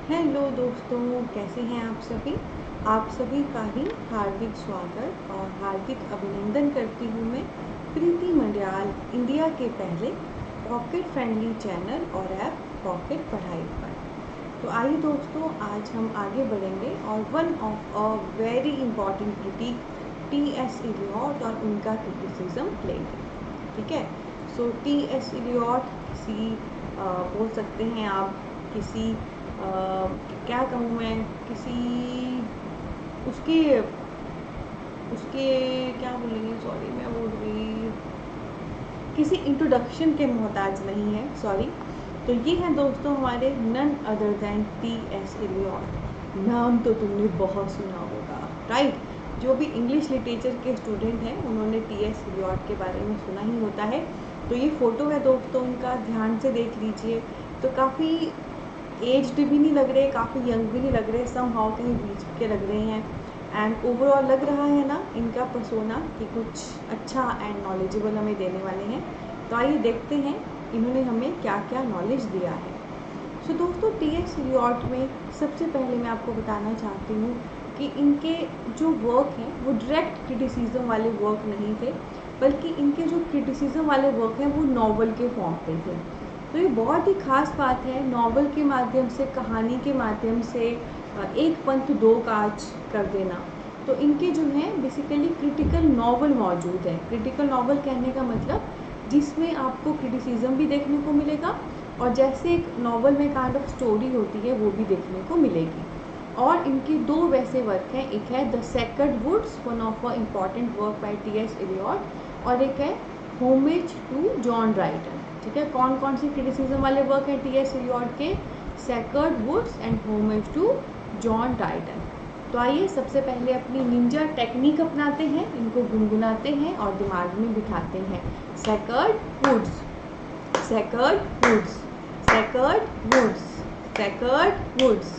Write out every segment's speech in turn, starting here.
Hello दोस्तों, कैसे हैं आप सभी। आप सभी का ही हार्दिक स्वागत और हार्दिक अभिनंदन करती हूँ मैं प्रीति मंडियाल, इंडिया के पहले पॉकेट फ्रेंडली चैनल और ऐप पॉकेट पढ़ाई पर। तो आइए दोस्तों, आज हम आगे बढ़ेंगे और one of a very important critic T S. Eliot और उनका क्रिटिसिज्म लेंगे। ठीक है। सो टी.एस. इलियट किसी बोल सकते हैं आप किसी क्या कहूँ मैं, किसी उसके उसके क्या बोलेंगे, सॉरी मैं बोल रही, किसी इंट्रोडक्शन के मोहताज नहीं है, सॉरी। तो ये हैं दोस्तों हमारे none other than T S. Eliot. नाम तो तुमने बहुत सुना होगा, राइट। जो भी इंग्लिश लिटरेचर के स्टूडेंट हैं उन्होंने टी.एस. इलियट के बारे में सुना ही होता है। तो ये फ़ोटो है दोस्तों उनका, ध्यान से देख लीजिए। तो काफ़ी एज्ड भी नहीं लग रहे, काफ़ी यंग भी नहीं लग रहे, सम हाउ कहीं बीच के लग रहे हैं। एंड ओवरऑल लग रहा है ना इनका पर्सोना कि कुछ अच्छा एंड नॉलेजेबल हमें देने वाले हैं। तो आइए देखते हैं इन्होंने हमें क्या क्या नॉलेज दिया है। सो दोस्तों, टी.एस. इलियट में सबसे पहले मैं आपको बताना चाहती हूँ कि इनके जो वर्क हैं वो डायरेक्ट क्रिटिसिज्म वाले वर्क नहीं थे, बल्कि इनके जो क्रिटिसिज्म वाले वर्क हैं वो नॉवल के फॉर्म पे थे। तो ये बहुत ही ख़ास बात है, नॉवल के माध्यम से, कहानी के माध्यम से एक पंथ दो काज कर देना। तो इनके जो हैं बेसिकली क्रिटिकल नॉवल मौजूद है। क्रिटिकल नॉवल कहने का मतलब जिसमें आपको क्रिटिसिज्म भी देखने को मिलेगा और जैसे एक नॉवल में काइंड ऑफ स्टोरी होती है वो भी देखने को मिलेगी। और इनके दो वैसे वर्क हैं, एक है the sacred woods, one of a important work by T S. Eliot, और एक है होमेज टू जॉन ड्राइटन। ठीक है, कौन कौन से क्रिटिसिज्म वाले वर्क हैं टी.एस. इलियट के? Sacred woods and homage to John Dryden. तो आइए सबसे पहले अपनी निंजा टेक्निक अपनाते हैं, इनको गुनगुनाते हैं और दिमाग में बिठाते हैं। Sacred woods, sacred woods, sacred woods, sacred woods,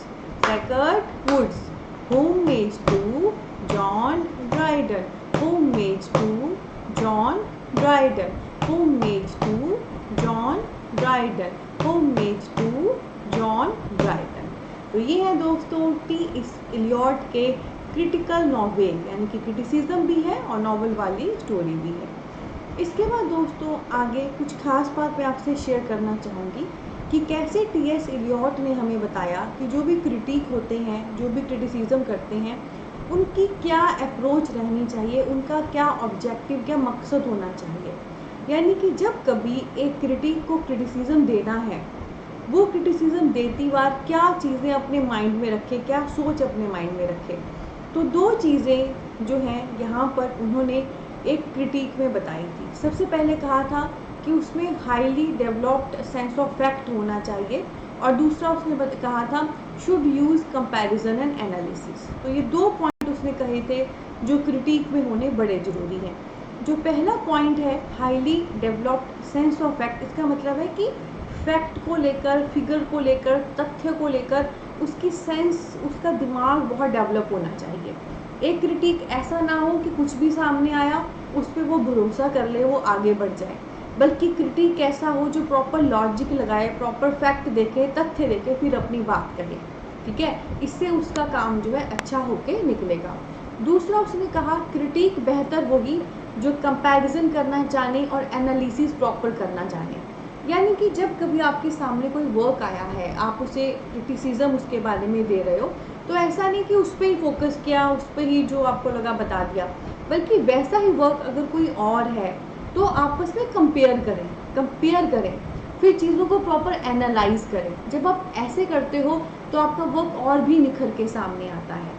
sacred woods, homage to John Dryden, homage to John Dryden, homage to John Dryden, homage to John Dryden. तो ये है दोस्तों टी.एस. इलियट के क्रिटिकल नॉवेल, यानी कि क्रिटिसिज्म भी है और नॉवल वाली स्टोरी भी है। इसके बाद दोस्तों आगे कुछ खास बात मैं आपसे शेयर करना चाहूँगी कि कैसे टी.एस. इलियट ने हमें बताया कि जो भी क्रिटिक होते हैं, जो भी क्रिटिसिज्म करते हैं, उनकी क्या अप्रोच रहनी चाहिए, उनका क्या ऑब्जेक्टिव, क्या मकसद होना चाहिए। यानी कि जब कभी एक क्रिटिक को क्रिटिसिज्म देना है, वो क्रिटिसिज्म देती बार क्या चीज़ें अपने माइंड में रखे, क्या सोच अपने माइंड में रखे। तो दो चीज़ें जो हैं यहाँ पर उन्होंने एक क्रिटिक में बताई थी। सबसे पहले कहा था कि उसमें highly developed sense of fact होना चाहिए, और दूसरा उसने कहा था should use comparison and analysis. तो ये दो पॉइंट उसने कहे थे जो क्रिटिक में होने बड़े ज़रूरी हैं। जो पहला पॉइंट है highly developed sense of fact, इसका मतलब है कि फैक्ट को लेकर, फिगर को लेकर, तथ्य को लेकर उसकी सेंस, उसका दिमाग बहुत डेवलप होना चाहिए। एक क्रिटिक ऐसा ना हो कि कुछ भी सामने आया उस पर वो भरोसा कर ले, वो आगे बढ़ जाए, बल्कि क्रिटिक ऐसा हो जो प्रॉपर लॉजिक लगाए, प्रॉपर फैक्ट देखे, तथ्य देखे, फिर अपनी बात कहे। ठीक है, इससे उसका काम जो है अच्छा होके निकलेगा। दूसरा उसने कहा क्रिटिक बेहतर होगी जो कंपैरिजन करना जाने और एनालिसिस प्रॉपर करना जाने। यानी कि जब कभी आपके सामने कोई वर्क आया है, आप उसे क्रिटिसिज्म उसके बारे में दे रहे हो, तो ऐसा नहीं कि उस पर ही फोकस किया, उस पर ही जो आपको लगा बता दिया, बल्कि वैसा ही वर्क अगर कोई और है तो आपस में कंपेयर करें, फिर चीज़ों को प्रॉपर एनालाइज करें। जब आप ऐसे करते हो तो आपका वर्क और भी निखर के सामने आता है।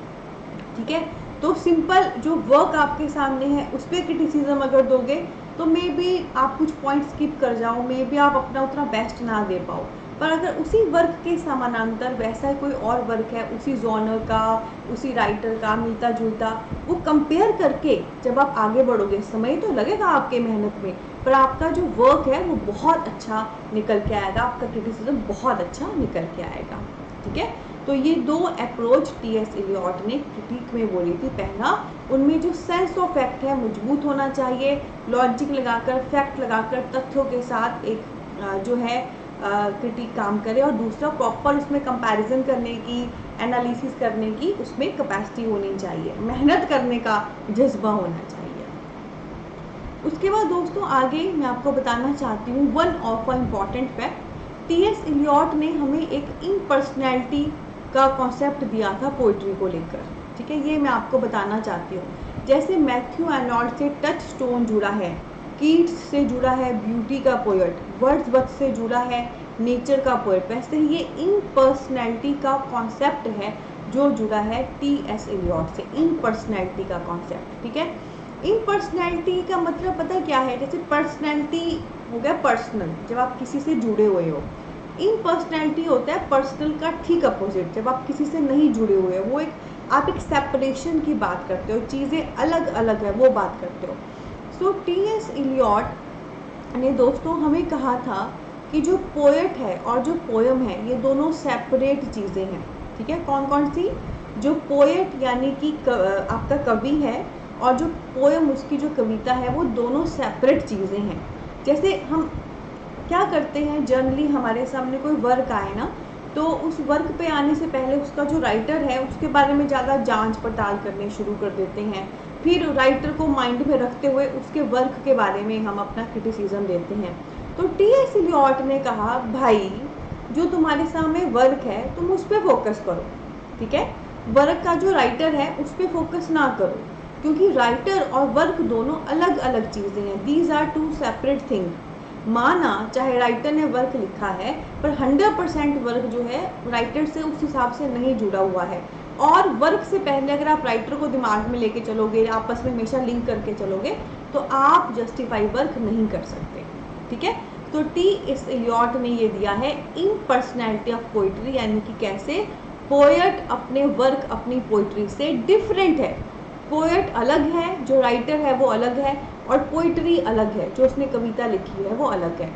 ठीक है, तो सिंपल जो वर्क आपके सामने है उस पर क्रिटिसिज्म अगर दोगे तो मे बी आप कुछ पॉइंट स्किप कर जाओ, मे बी आप अपना उतना बेस्ट ना दे पाओ। पर अगर उसी वर्क के समानांतर वैसा कोई और वर्क है उसी जॉनर का, उसी राइटर का, मिलता जुलता, वो कंपेयर करके जब आप आगे बढ़ोगे, समय तो लगेगा आपके मेहनत में, पर आपका जो वर्क है वो बहुत अच्छा निकल के आएगा, आपका क्रिटिसिज्म बहुत अच्छा निकल के आएगा। ठीक है, तो ये दो अप्रोच टी.एस. इलियट ने क्रिटिक में बोली थी। पहला, उनमें जो सेंस ऑफ फैक्ट है मजबूत होना चाहिए, लॉजिक लगाकर, फैक्ट लगाकर, तथ्यों के साथ एक जो है क्रिटिक काम करे, और दूसरा प्रॉपर उसमें कंपैरिजन करने की, एनालिसिस करने की उसमें कैपेसिटी होनी चाहिए, मेहनत करने का जज्बा होना चाहिए। उसके बाद दोस्तों आगे मैं आपको बताना चाहती हूँ one of a important fact. T S. Eliot ने हमें एक इम्पर्सनैलिटी का कॉन्सेप्ट दिया था पोइट्री को लेकर, ठीक है, ये मैं आपको बताना चाहती हूँ। जैसे मैथ्यू एर्नोल्ड से टच स्टोन जुड़ा है, कीट्स से जुड़ा है ब्यूटी का पोएट, वर्ड्सवर्थ से जुड़ा है नेचर का पोएट, वैसे ही ये इम्पर्सनैलिटी का कॉन्सेप्ट है जो जुड़ा है टी.एस. इलियट से, इम्पर्सनैलिटी का कॉन्सेप्ट, ठीक है। इम्पर्सनैलिटी का मतलब पता है क्या है? जैसे पर्सनैलिटी हो गया पर्सनल, जब आप किसी से जुड़े हुए हो। इम्पर्सनैलिटी होता है पर्सनल का ठीक अपोजिट, जब आप किसी से नहीं जुड़े हुए हो, वो एक आप एक सेपरेशन की बात करते हो, चीज़ें अलग अलग है वो बात करते हो। सो टी.एस. इलियट ने दोस्तों हमें कहा था कि जो पोएट है और जो पोयम है ये दोनों सेपरेट चीज़ें हैं, ठीक है। कौन कौन सी? जो पोएट यानी कि आपका कवि है, और जो पोयम उसकी जो कविता है, वो दोनों सेपरेट चीज़ें हैं। जैसे हम क्या करते हैं, जनरली हमारे सामने कोई वर्क आए ना, तो उस वर्क पे आने से पहले उसका जो राइटर है उसके बारे में ज़्यादा जांच पड़ताल करने शुरू कर देते हैं, फिर राइटर को माइंड में रखते हुए उसके वर्क के बारे में हम अपना क्रिटिसिज्म देते हैं। तो टी.एस. इलियट ने कहा भाई जो तुम्हारे सामने वर्क है तुम उस पर फोकस करो, ठीक है, वर्क का जो राइटर है उस पर फोकस ना करो, क्योंकि राइटर और वर्क दोनों अलग अलग चीज़ें हैं। These are two separate thing. माना चाहे राइटर ने वर्क लिखा है, पर 100% वर्क जो है राइटर से उस हिसाब से नहीं जुड़ा हुआ है, और वर्क से पहले अगर आप राइटर को दिमाग में लेके चलोगे, आपस में हमेशा लिंक करके चलोगे, तो आप जस्टिफाई वर्क नहीं कर सकते, ठीक है। तो टी.एस. इलियट ने ये दिया है इम्पर्सनैलिटी ऑफ पोइट्री, यानी कि कैसे पोएट अपने वर्क, अपनी पोइट्री से डिफरेंट है। पोएट अलग है, जो राइटर है वो अलग है, और पोइट्री अलग है, जो उसने कविता लिखी है वो अलग है।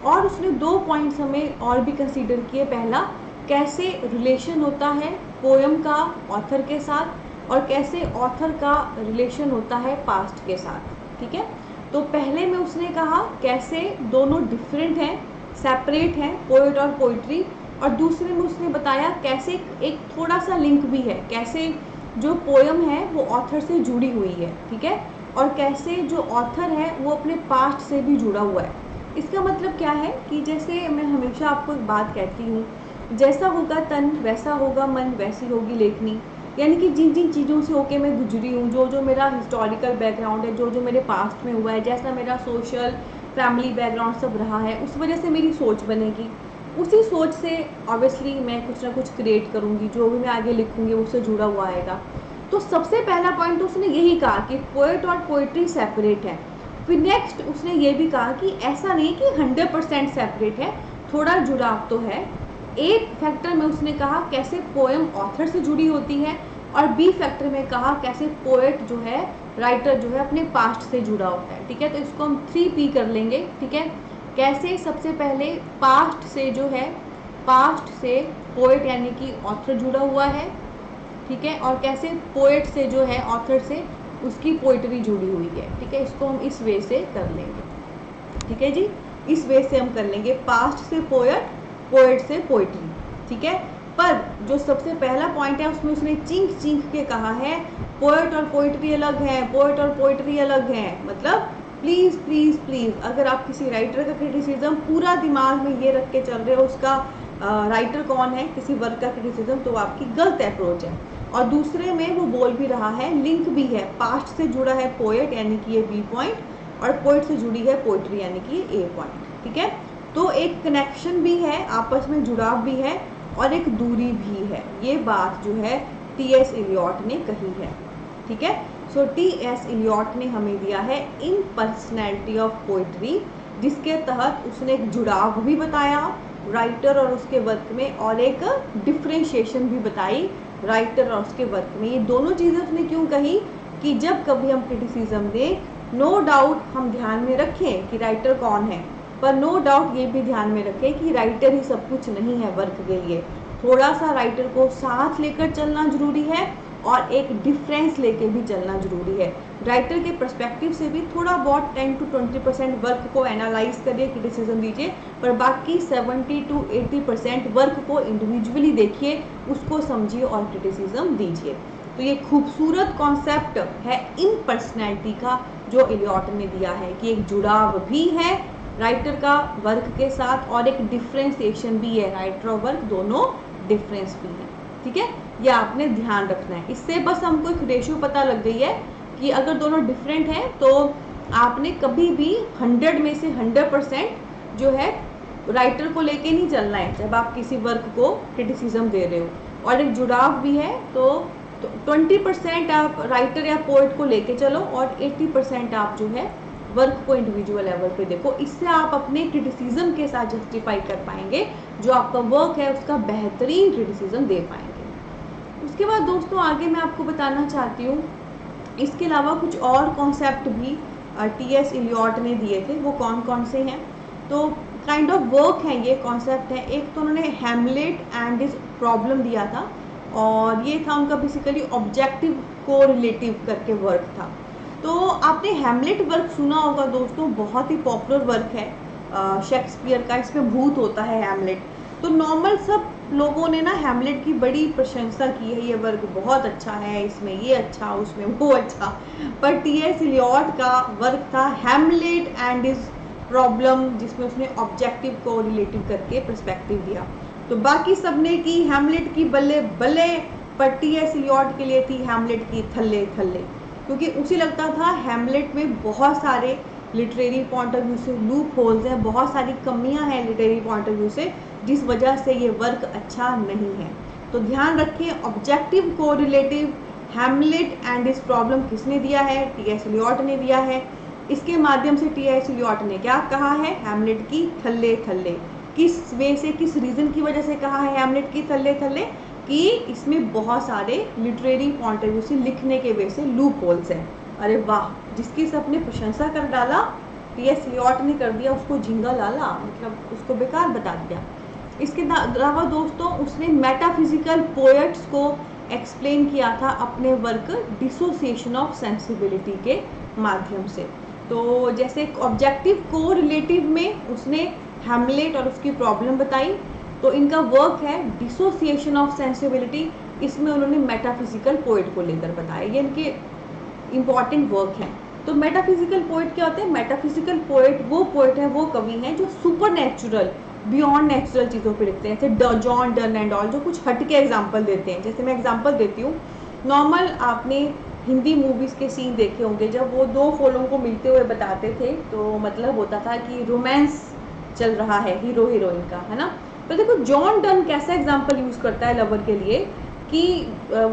और उसने 2 पॉइंट्स हमें और भी कंसीडर किए। पहला, कैसे रिलेशन होता है पोयम का ऑथर के साथ, और कैसे ऑथर का रिलेशन होता है पास्ट के साथ, ठीक है। तो पहले में उसने कहा कैसे दोनों डिफरेंट हैं, सेपरेट हैं, पोएट और पोइट्री, और दूसरे में उसने बताया कैसे एक थोड़ा सा लिंक भी है, कैसे जो पोयम है वो ऑथर से जुड़ी हुई है, ठीक है, और कैसे जो ऑथर है वो अपने पास्ट से भी जुड़ा हुआ है। इसका मतलब क्या है कि जैसे मैं हमेशा आपको एक बात कहती हूँ, जैसा होगा तन वैसा होगा मन, वैसी होगी लेखनी। यानी कि जिन जिन चीज़ों से होके मैं गुजरी हूँ, जो जो मेरा हिस्टोरिकल बैकग्राउंड है, जो जो मेरे पास्ट में हुआ है, जैसा मेरा सोशल फैमिली बैकग्राउंड सब रहा है, उस वजह से मेरी सोच बनेगी। उसी सोच से ऑब्वियसली मैं कुछ ना कुछ क्रिएट करूँगी, जो भी मैं आगे लिखूँगी उससे जुड़ा हुआ आएगा। तो सबसे पहला पॉइंट तो उसने यही कहा कि पोएट और पोइट्री सेपरेट है। फिर नेक्स्ट उसने ये भी कहा कि ऐसा नहीं कि 100% सेपरेट है, थोड़ा जुड़ाव तो है। एक फैक्टर में उसने कहा कैसे पोएम ऑथर से जुड़ी होती है, और बी फैक्टर में कहा कैसे पोएट जो है, राइटर जो है, अपने पास्ट से जुड़ा होता है, ठीक है। तो इसको हम 3P कर लेंगे, ठीक है। कैसे? सबसे पहले पास्ट से जो है, पास्ट से पोएट यानी कि ऑथर जुड़ा हुआ है, ठीक है, और कैसे पोएट से जो है, ऑथर से उसकी पोइट्री जुड़ी हुई है, ठीक है। इसको हम इस वे से कर लेंगे, ठीक है जी, इस वे से हम कर लेंगे, पास्ट से पोएट, पोएट से पोइट्री, ठीक है। पर जो सबसे पहला पॉइंट है उसमें उसने चिंक चिंक के कहा है पोएट और पोइट्री अलग है, पोएट और पोइट्री अलग है। मतलब प्लीज़ प्लीज़ प्लीज़, अगर आप किसी राइटर का क्रिटिसिज्म पूरा दिमाग में ये रख के चल रहे हो उसका राइटर कौन है, किसी वर्क का क्रिटिसिज्म, तो आपकी गलत अप्रोच है। और दूसरे में वो बोल भी रहा है, लिंक भी है, पास्ट से जुड़ा है पोएट यानी कि ये बी पॉइंट, और पोएट से जुड़ी है पोइट्री यानी कि ये ए पॉइंट, ठीक है। तो एक कनेक्शन भी है, आपस में जुड़ाव भी है, और एक दूरी भी है। ये बात जो है टी.एस. इलियट ने कही है, ठीक है। सो टी.एस. इलियट ने हमें दिया है इम्पर्सनैलिटी ऑफ पोइट्री, जिसके तहत उसने एक जुड़ाव भी बताया राइटर और उसके वर्क में, और एक डिफ्रेंशिएशन भी बताई राइटर और उसके वर्क में। ये दोनों चीज़ें उसने क्यों कही कि जब कभी हम क्रिटिसिज्म दें, नो डाउट हम ध्यान में रखें कि राइटर कौन है, पर नो डाउट ये भी ध्यान में रखें कि राइटर ही सब कुछ नहीं है वर्क के लिए। थोड़ा सा राइटर को साथ लेकर चलना जरूरी है, और एक डिफरेंस लेके भी चलना जरूरी है। राइटर के पर्सपेक्टिव से भी थोड़ा बहुत 10 to 20% वर्क को एनालाइज करिए, क्रिटिसिज्म दीजिए, पर बाकी 70 to 80% वर्क को इंडिविजुअली देखिए, उसको समझिए और क्रिटिसिज्म दीजिए। तो ये खूबसूरत कॉन्सेप्ट है इन पर्सनैलिटी का जो इलियट ने दिया है कि एक जुड़ाव भी है राइटर का वर्क के साथ और एक डिफ्रेंसिएशन भी है, राइटर और वर्क दोनों डिफरेंस भी है। ठीक है, ये आपने ध्यान रखना है। इससे बस हमको एक रेशियो पता लग गई है कि अगर दोनों डिफरेंट हैं तो आपने कभी भी 100 में से 100% जो है राइटर को लेके नहीं चलना है जब आप किसी वर्क को क्रिटिसिज्म दे रहे हो, और एक जुड़ाव भी है तो 20% आप राइटर या पोएट को लेके चलो और 80% आप जो है वर्क को इंडिविजुअल लेवल पे देखो। इससे आप अपने क्रिटिसिज्म के साथ जस्टिफाई कर पाएंगे, जो आपका वर्क है उसका बेहतरीन क्रिटिसिज्म दे पाएंगे। उसके बाद दोस्तों आगे मैं आपको बताना चाहती हूँ, इसके अलावा कुछ और कॉन्सेप्ट भी टी.एस. इलियट ने दिए थे, वो कौन कौन से हैं। तो काइंड ऑफ वर्क है, ये कॉन्सेप्ट है। एक तो उन्होंने हैमलेट एंड हिज प्रॉब्लम दिया था, और ये था उनका बेसिकली ऑब्जेक्टिव कोरिलेटिव करके वर्क था। तो आपने हैमलेट वर्क सुना होगा दोस्तों, बहुत ही पॉपुलर वर्क है शेक्सपियर का, इसमें भूत होता है हैमलेट। तो नॉर्मल सब लोगों ने ना हैमलेट की बड़ी प्रशंसा की है, ये वर्क बहुत अच्छा है, इसमें ये अच्छा, उसमें वो अच्छा। पर टी.एस. इलियट का वर्क था हैमलेट एंड हिज प्रॉब्लम, जिसमें उसने ऑब्जेक्टिव को रिलेटिव करके पर्सपेक्टिव दिया। तो बाकी सबने की हैमलेट की बल्ले बल्ले, पर टी.एस. इलियट के लिए थी हैमलेट की थल्ले थल्ले, क्योंकि उसे लगता था हैमलेट में बहुत सारे लिटरेरी पॉइंट ऑफ व्यू से लूप होल्स हैं, बहुत सारी कमियां हैं लिटरेरी पॉइंट ऑफ व्यू से, जिस वजह से ये वर्क अच्छा नहीं है। तो ध्यान रखें, ऑब्जेक्टिव कोरिलेटिव हैमलेट एंड इस प्रॉब्लम किसने दिया है? टी.एस. इलियट ने दिया है। इसके माध्यम से टी.एस. इलियट ने क्या कहा है? हैमलेट की थल्ले थल्ले। किस वे से, किस रीजन की वजह से कहा है हैमलेट की थल्ले थल्ले? कि इसमें बहुत सारे लिटरेरी पॉइंट ऑफ व्यू से, लिखने के वे से लूप होल्स हैं। अरे वाह, जिसकी सबने प्रशंसा कर डाला, टी.एस. इलियट ने कर दिया उसको झिंगा लाला, मतलब उसको बेकार बता दिया। इसके अलावा दोस्तों उसने मेटाफिजिकल पोएट्स को एक्सप्लेन किया था अपने वर्क डिसोसिएशन ऑफ सेंसिबिलिटी के माध्यम से। तो जैसे ऑब्जेक्टिव कोरिलेटिव में उसने हैमलेट और उसकी प्रॉब्लम बताई, तो इनका वर्क है डिसोसिएशन ऑफ सेंसिबिलिटी, इसमें उन्होंने मेटाफिजिकल पोएट को लेकर बताया। ये इनके इम्पॉर्टेंट वर्क हैं। तो मेटाफिजिकल पोएट क्या होते हैं? मेटाफिजिकल पोएट वो पोएट हैं, वो कवि हैं जो सुपर नेचुरल, बियॉन्ड नेचुरल चीज़ों पे लिखते हैं, जैसे जॉन डन एंड ऑल, जो कुछ हटके एग्जाम्पल देते हैं। जैसे मैं एग्जाम्पल देती हूँ, नॉर्मल आपने हिंदी मूवीज़ के सीन देखे होंगे, जब वो दो फूलों को मिलते हुए बताते थे तो मतलब होता था कि रोमांस चल रहा है हीरो हीरोइन का, है ना। तो देखो जॉन डन कैसा एग्जाम्पल यूज़ करता है लवर के लिए, कि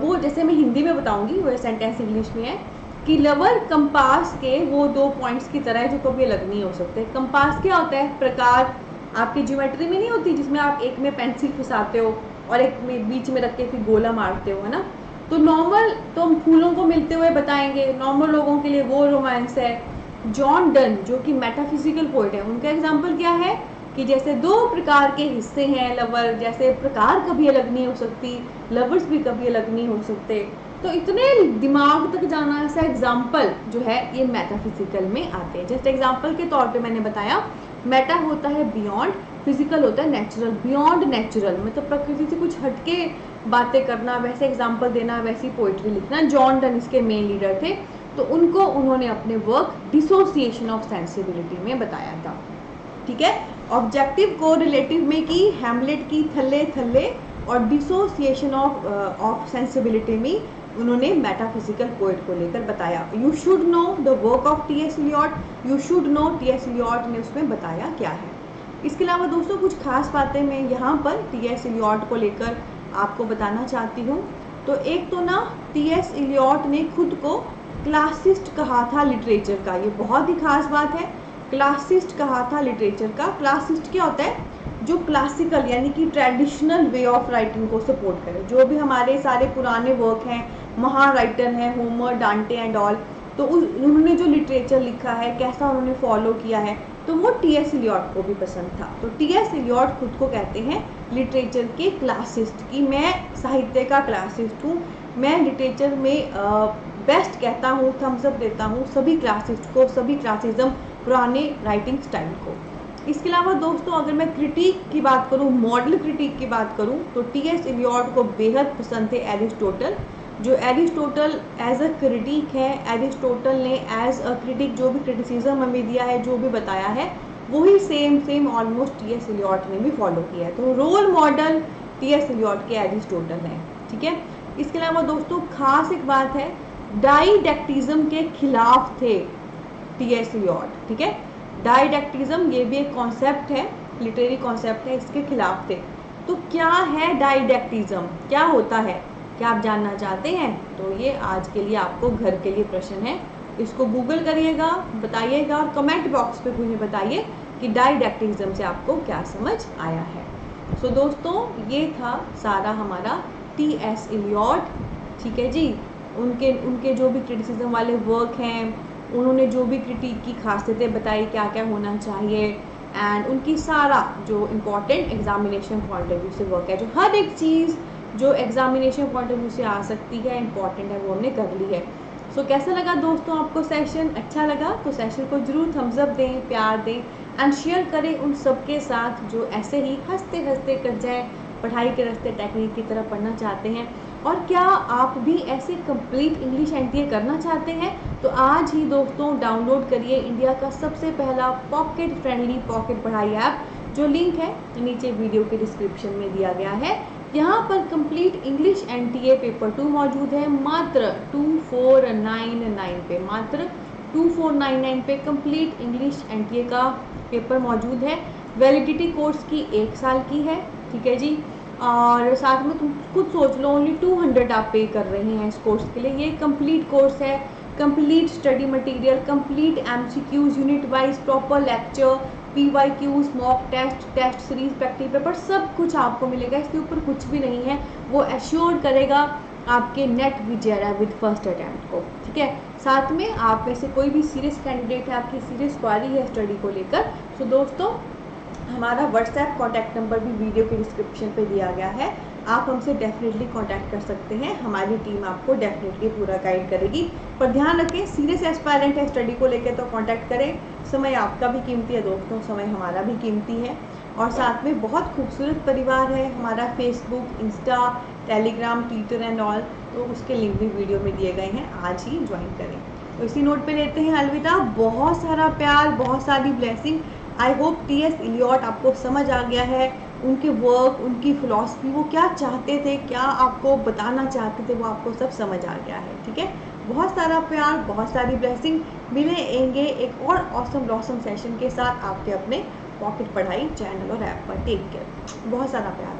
वो जैसे मैं हिंदी में बताऊंगी, वो सेंटेंस इंग्लिश में है कि लवर कंपास के वो दो पॉइंट्स की तरह है जो कभी अलग नहीं हो सकते। कंपास क्या होता है? प्रकार आपकी ज्योमेट्री में नहीं होती, जिसमें आप एक में पेंसिल फंसाते हो और एक में बीच में रख के फिर गोला मारते हो, है ना। तो नॉर्मल तो हम फूलों को मिलते हुए बताएंगे, नॉर्मल लोगों के लिए वो रोमांस है। जॉन डन जो कि मेटाफिजिकल पोएट है, उनका एग्जाम्पल क्या है कि जैसे दो प्रकार के हिस्से हैं लवर, जैसे प्रकार कभी अलग नहीं हो सकती, लवर्स भी कभी अलग नहीं हो सकते। तो इतने दिमाग तक जाना ऐसा एग्जाम्पल जो है ये मेटाफिजिकल में आते हैं। जैसे एग्जाम्पल के तौर पे मैंने बताया, मेटा होता है बियॉन्ड, फिजिकल होता है नेचुरल। बियॉन्ड नेचुरल मतलब प्रकृति से कुछ हटके बातें करना, वैसे एग्जाम्पल देना, वैसी पोइट्री लिखना। जॉन डन इसके मेन लीडर थे, तो उनको उन्होंने अपने वर्क डिसोसिएशन ऑफ सेंसिबिलिटी में बताया था। ठीक है, ऑब्जेक्टिव कोरिलेटिव में की हैमलेट की थल्ले थल्ले, और डिसोसिएशन ऑफ सेंसिबिलिटी में उन्होंने मेटाफिजिकल पोएट को लेकर बताया। You should know the work of T S. Eliot, you should know T S. Eliot ने उसमें बताया क्या है। इसके अलावा दोस्तों कुछ खास बातें मैं यहाँ पर टी.एस. इलियट को लेकर आपको बताना चाहती हूँ। तो एक तो ना टी.एस. इलियट ने खुद को क्लासिस्ट कहा था लिटरेचर का, ये बहुत ही खास बात है। क्लासिस्ट कहा था लिटरेचर का। क्लासिस्ट क्या होता है? जो क्लासिकल यानी कि ट्रेडिशनल वे ऑफ राइटिंग को सपोर्ट करे। जो भी हमारे सारे पुराने वर्क हैं, महान राइटर हैं होमर, डांटे एंड ऑल, तो उन्होंने जो लिटरेचर लिखा है, कैसा उन्होंने फॉलो किया है, तो वो टी.एस. इलियट को भी पसंद था। तो टी.एस. इलियट खुद को कहते हैं लिटरेचर के क्लासिस्ट की। मैं साहित्य का क्लासिस्ट हूँ, मैं लिटरेचर में बेस्ट कहता हूँ, थम्स अप देता हूँ सभी क्लासिस्ट को, सभी क्लासिज्म पुराने राइटिंग स्टाइल को। इसके अलावा दोस्तों अगर मैं क्रिटिक की बात करूँ, मॉडल क्रिटिक की बात करूँ, तो टी.एस. इलियट को बेहद पसंद थे एरिस्टोटल। जो एरिस्टोटल एज अ क्रिटिक है, एरिस्टोटल ने एज अ क्रिटिक जो भी क्रिटिसिज्म हमें दिया है, जो भी बताया है, वही सेम ऑलमोस्ट टी.एस. इलियट ने भी फॉलो किया है। तो रोल मॉडल टी.एस. इलियट के एरिस्टोटल हैं, ठीक है। इसके अलावा दोस्तों खास एक बात है, डाइडेक्टिज्म के खिलाफ थे टी.एस. इलियट, ठीक है। डाइडेक्टिज्म ये भी एक कॉन्सेप्ट है, लिटरेरी कॉन्सेप्ट है, इसके खिलाफ थे। तो क्या है डाइडेक्टिज्म, क्या होता है, क्या आप जानना चाहते हैं? तो ये आज के लिए आपको घर के लिए प्रश्न है, इसको गूगल करिएगा, बताइएगा और कमेंट बॉक्स पे मुझे बताइए कि डाइडेक्टिज्म से आपको क्या समझ आया है। सो दोस्तों ये था सारा हमारा टी.एस. इलियट, ठीक है जी। उनके जो भी क्रिटिसिज्म वाले वर्क हैं, उन्होंने जो भी क्रिटिक की खासियतें बताई, क्या क्या होना चाहिए, एंड उनकी सारा जो important examination point of view से वर्क है, जो हर एक चीज़ जो एग्जामिनेशन पॉइंट ऑफ व्यू से आ सकती है, इंपॉर्टेंट है, वो हमने कर ली है। सो कैसा लगा दोस्तों आपको सेशन? अच्छा लगा तो सेशन को जरूर थम्स अप दें, प्यार दें एंड शेयर करें उन सबके साथ जो ऐसे ही हंसते हंसते कर जाए, पढ़ाई के रास्ते टेक्निक की तरफ पढ़ना चाहते हैं। और क्या आप भी ऐसे कंप्लीट इंग्लिश एनटीए करना चाहते हैं? तो आज ही दोस्तों डाउनलोड करिए इंडिया का सबसे पहला पॉकेट फ्रेंडली पॉकेट पढ़ाई ऐप, जो लिंक है नीचे वीडियो के डिस्क्रिप्शन में दिया गया है। यहाँ पर कंप्लीट इंग्लिश एनटीए पेपर 2 मौजूद है मात्र 2499 पे, मात्र 2499 पे कंप्लीट इंग्लिश एनटीए का पेपर मौजूद है। वैलिडिटी कोर्स की 1 साल की है, ठीक है जी। और साथ में तुम खुद सोच लो, ओनली 200 आप पे कर रहे हैं इस कोर्स के लिए। ये कंप्लीट कोर्स है, complete study material, complete MCQs, unit wise proper lecture, PYQs, mock test, test series, practice paper, सब कुछ आपको मिलेगा। इसके ऊपर कुछ भी नहीं है, वो एश्योर करेगा आपके नेट विजयरा विद फर्स्ट अटैम्प्ट को, ठीक है। साथ में आप में से कोई भी सीरियस कैंडिडेट है, आपकी सीरियस क्वारी है स्टडी को लेकर, तो दोस्तों हमारा व्हाट्सएप कॉन्टैक्ट नंबर भी वीडियो के डिस्क्रिप्शन पे दिया गया है, आप हमसे डेफिनेटली कांटेक्ट कर सकते हैं। हमारी टीम आपको डेफिनेटली पूरा गाइड करेगी। पर ध्यान रखें, सीरियस एस्पायरेंट है स्टडी को लेकर तो कांटेक्ट करें। समय आपका भी कीमती है दोस्तों, समय हमारा भी कीमती है। और साथ में बहुत खूबसूरत परिवार है हमारा, Facebook, Insta, Telegram, Twitter and all, तो उसके लिंक भी वीडियो में दिए गए हैं, आज ही ज्वाइन करें। तो इसी नोट पे लेते हैं अलविदा। बहुत सारा प्यार, बहुत सारी blessing. I hope T S. Eliot आपको समझ आ गया है, उनके वर्क, उनकी फिलॉसफी, वो क्या चाहते थे, क्या आपको बताना चाहते थे, वो आपको सब समझ आ गया है, ठीक है। बहुत सारा प्यार, बहुत सारी ब्लेसिंग। मिलेंगे एक और ऑसम ब्लॉसम सेशन के साथ आपके अपने पॉकेट पढ़ाई चैनल और ऐप पर। टेक केयर, बहुत सारा प्यार।